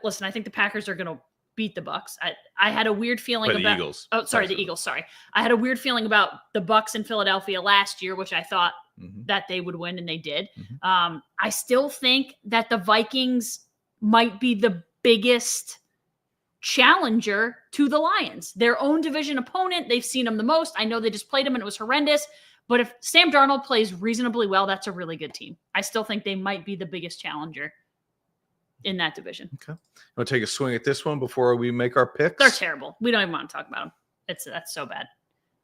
listen, I think the Packers are going to beat the Bucks. I had a weird feeling about Eagles. Oh, sorry, the Eagles. Sorry. I had a weird feeling about the Bucks in Philadelphia last year, which I thought that they would win, and they did. I still think that the Vikings might be the biggest challenger to the Lions, their own division opponent. They've seen them the most. I know they just played them and it was horrendous. But if Sam Darnold plays reasonably well, that's a really good team. I still think they might be the biggest challenger in that division. Okay. Want to take a swing at this one before we make our picks? They're terrible. We don't even want to talk about them. That's so bad.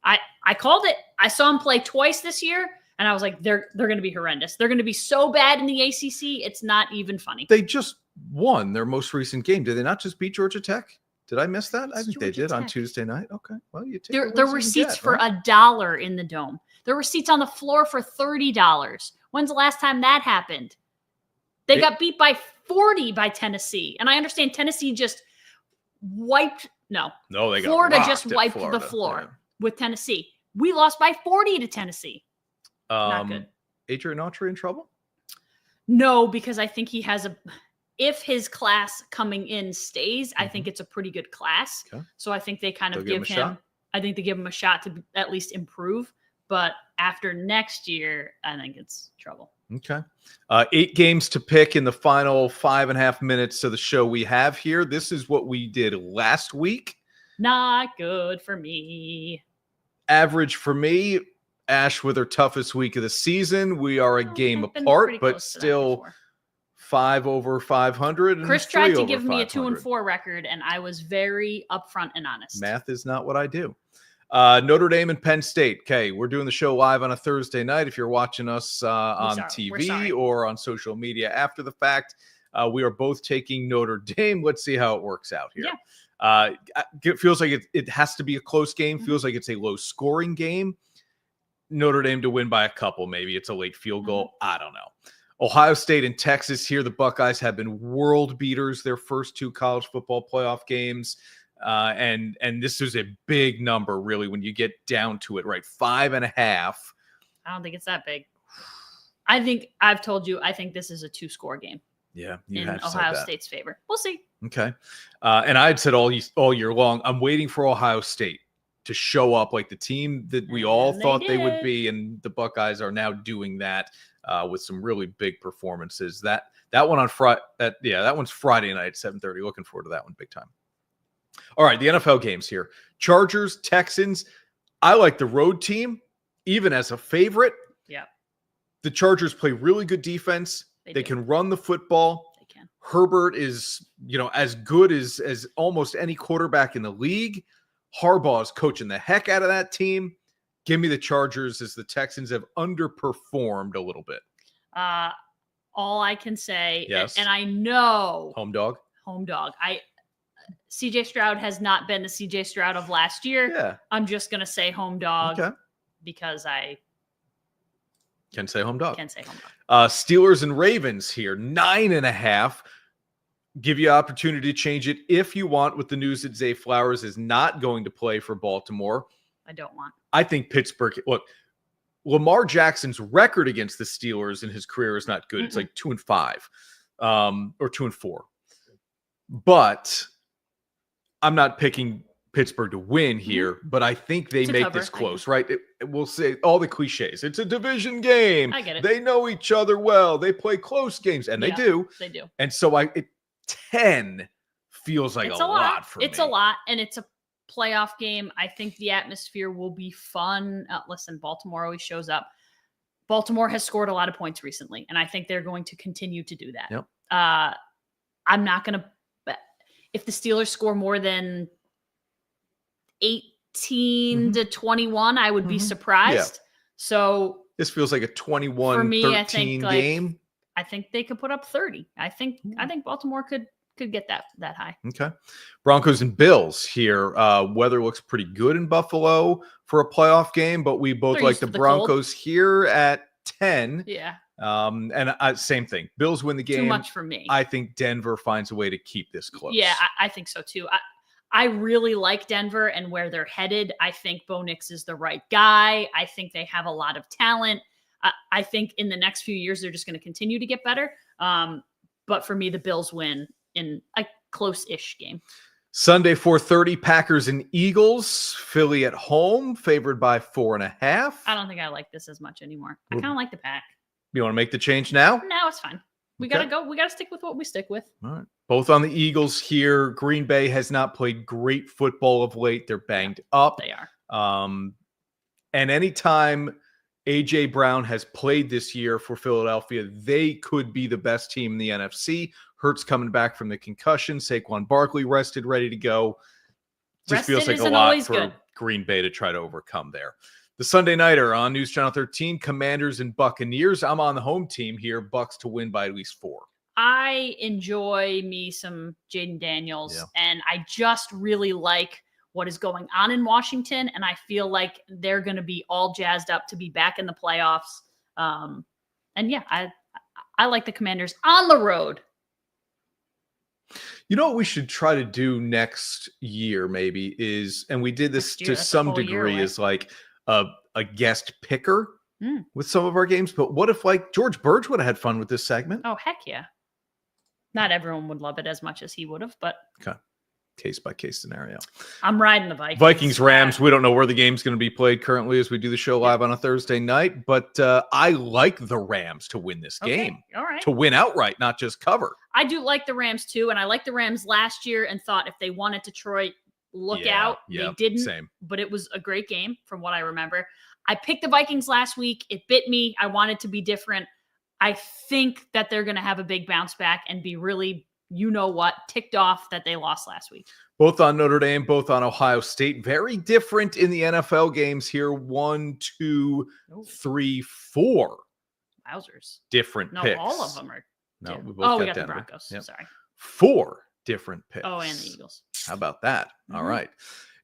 I called it. I saw them play twice this year, and I was like, they're going to be horrendous. They're going to be so bad in the ACC. It's not even funny. They just won their most recent game. Did they not just beat Georgia Tech? Did I miss that? I think Georgia they did Tech on Tuesday night. Okay. Well, you take there were seats for $1 in the dome. There were seats on the floor for $30. When's the last time that happened? They got beat by 40 by Tennessee. And I understand Tennessee just wiped. No, they got Florida just wiped the floor with Tennessee. We lost by 40 to Tennessee. Not good. Adrian Notre in trouble? No, because I think he has if his class coming in stays, I think it's a pretty good class. Okay. So I think they kind of give him I think they give him a shot to at least improve. But after next year, I think it's trouble. Okay. 8 games to pick in the final 5.5 minutes of the show we have here. This is what we did last week. Not good for me. Average for me. Ash with her toughest week of the season. We are a game apart, but still 5 over 500. Chris tried to give me a 2-4 record, and I was very upfront and honest. Math is not what I do. Notre Dame and Penn State. Okay, we're doing the show live on a Thursday night. If you're watching us on TV or on social media after the fact, we are both taking Notre Dame. Let's see how it works out here. Yeah. It feels like it has to be a close game. Feels like it's a low-scoring game. Notre Dame to win by a couple. Maybe it's a late field goal. I don't know. Ohio State and Texas here. The Buckeyes have been world beaters their first 2 college football playoff games. And this is a big number, really, when you get down to it, right? 5.5. I don't think it's that big. I think I've told you, I think this is a 2-score game. Yeah. In Ohio State's favor. We'll see. Okay. And I had said all year long, I'm waiting for Ohio State to show up like the team that we all thought they would be. And the Buckeyes are now doing that with some really big performances. That one on Friday, that one's Friday night at 7:30. Looking forward to that one big time. All right, the NFL games here. Chargers, Texans. I like the road team, even as a favorite. Yeah. The Chargers play really good defense. They can run the football. They can. Herbert is, as good as almost any quarterback in the league. Harbaugh is coaching the heck out of that team. Give me the Chargers as the Texans have underperformed a little bit. All I can say, yes. And I know. Home dog. CJ Stroud has not been the CJ Stroud of last year. Yeah. I'm just going to say home dog because I can say home dog. Steelers and Ravens here, 9.5. give you opportunity to change it if you want with the news that Zay Flowers is not going to play for Baltimore. I don't want. I think Pittsburgh, look, Lamar Jackson's record against the Steelers in his career is not good. It's like 2-5 or 2-4. But I'm not picking Pittsburgh to win here, but I think they make this close, right? We'll say all the cliches. It's a division game. I get it. They know each other well. They play close games, and they do. They do. And so 10 feels like it's a lot for me. It's a lot, and it's a playoff game. I think the atmosphere will be fun. Listen, Baltimore always shows up. Baltimore has scored a lot of points recently, and I think they're going to continue to do that. Yep. I'm not going to – if the Steelers score more than 18 to 21, I would be surprised. Yeah. So this feels like a 21-13 game. I think they could put up 30. I think Baltimore could get that high. Okay. Broncos and Bills here. Weather looks pretty good in Buffalo for a playoff game, but we both like the Broncos here at 10. Yeah. And same thing. Bills win the game. Too much for me. I think Denver finds a way to keep this close. Yeah, I think so too. I really like Denver and where they're headed. I think Bo Nix is the right guy. I think they have a lot of talent. I think in the next few years, they're just going to continue to get better. But for me, the Bills win in a close-ish game. Sunday, 4:30, Packers and Eagles. Philly at home, favored by 4.5. I don't think I like this as much anymore. I kind of like the Pack. You want to make the change now? No, it's fine. We got to go. We got to stick with what we stick with. All right. Both on the Eagles here. Green Bay has not played great football of late. They're banged up. They are. And anytime A.J. Brown has played this year for Philadelphia, they could be the best team in the NFC. Hurts coming back from the concussion. Saquon Barkley rested, ready to go. Just feels like a lot for Green Bay to try to overcome there. The Sunday Nighter on News Channel 13, Commanders and Buccaneers. I'm on the home team here. Bucks to win by at least 4. I enjoy me some Jaden Daniels, and I just really like what is going on in Washington, and I feel like they're going to be all jazzed up to be back in the playoffs. And yeah, I like the Commanders on the road. You know what we should try to do next year maybe is, and we did this to some degree, is like a guest picker with some of our games. But what if like George Birge would have had fun with this segment? Oh, heck yeah. Not everyone would love it as much as he would have, but okay. Case by case scenario. I'm riding the Vikings. Vikings, Rams. We don't know where the game's going to be played currently as we do the show live on a Thursday night, but I like the Rams to win this game. All right. To win outright, not just cover. I do like the Rams too, and I liked the Rams last year and thought if they won at Detroit, look out. They didn't, but it was a great game from what I remember. I picked the Vikings last week. It bit me. I wanted to be different. I think that they're going to have a big bounce back and be really, ticked off that they lost last week. Both on Notre Dame, both on Ohio State. Very different in the NFL games here. 1, 2, 3, 4. Wowzers. Different picks. No, all of them are. No, we both got the Broncos. Yep. Sorry. 4 different picks. Oh, and the Eagles. How about that? All right.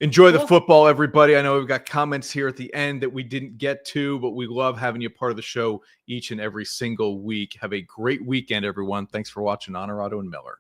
Enjoy the football, everybody. I know we've got comments here at the end that we didn't get to, but we love having you part of the show each and every single week. Have a great weekend, everyone. Thanks for watching Onorato and Miller.